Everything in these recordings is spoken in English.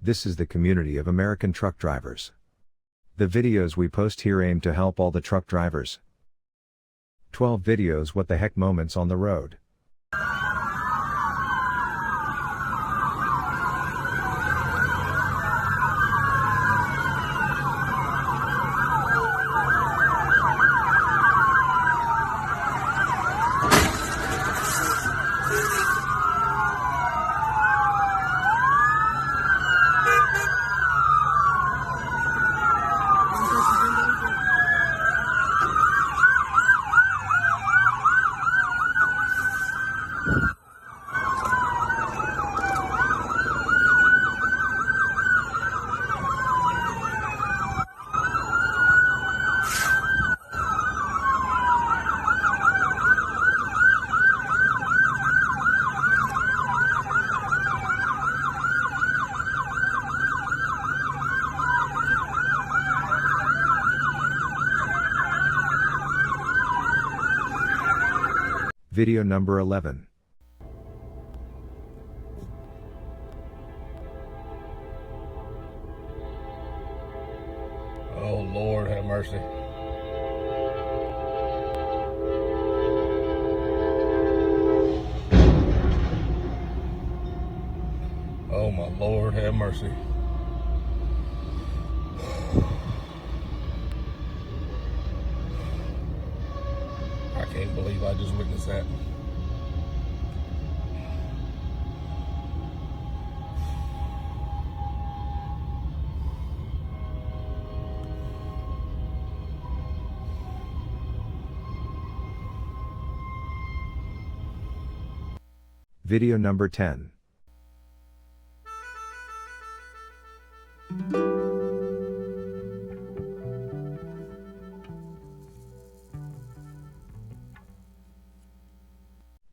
This is the community of American truck drivers. The videos we post here aim to help all the truck drivers. 12 videos What the Heck Moments on the road. Video number 11. Oh, Lord, have mercy. Oh, my Lord, have mercy. I can't believe I just witnessed that. Video number 10.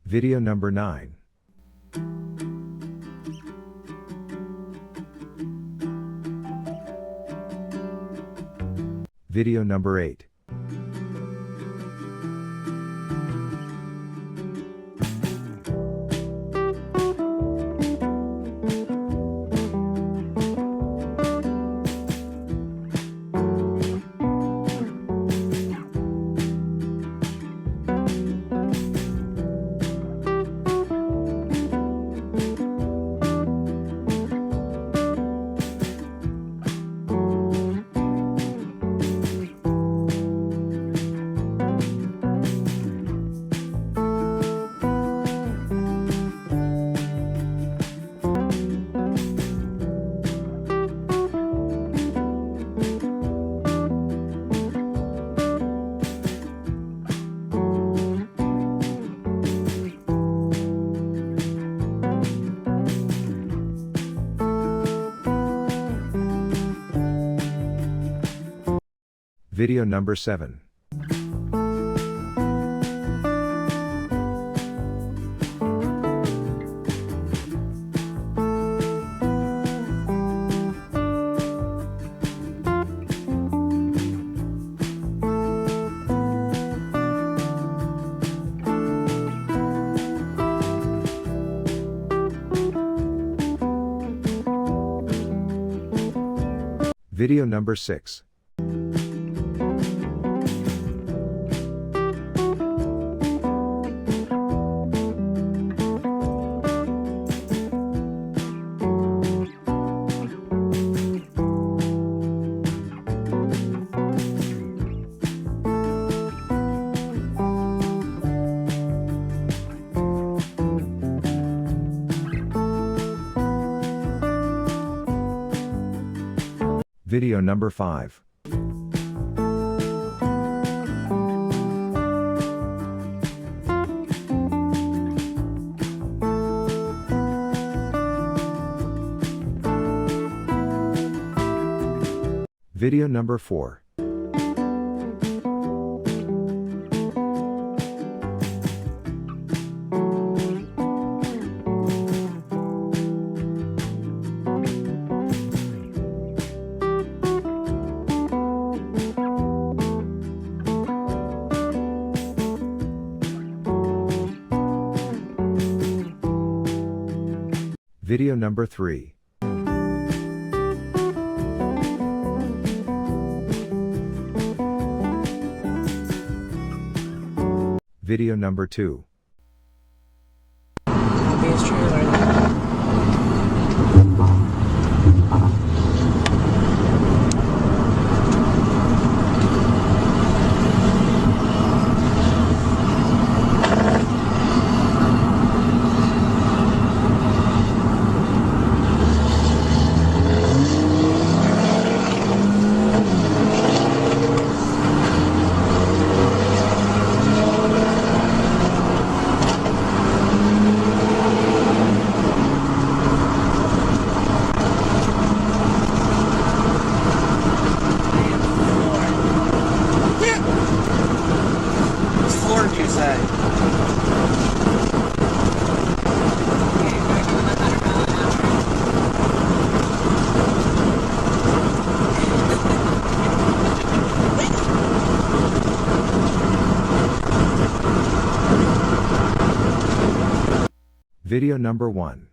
Video number 9. Video number 8. Video number 7. Video number 6. Video number 5. Video number 4. Video number 3. Video number 2. His trailer. What did you say? Video number 1.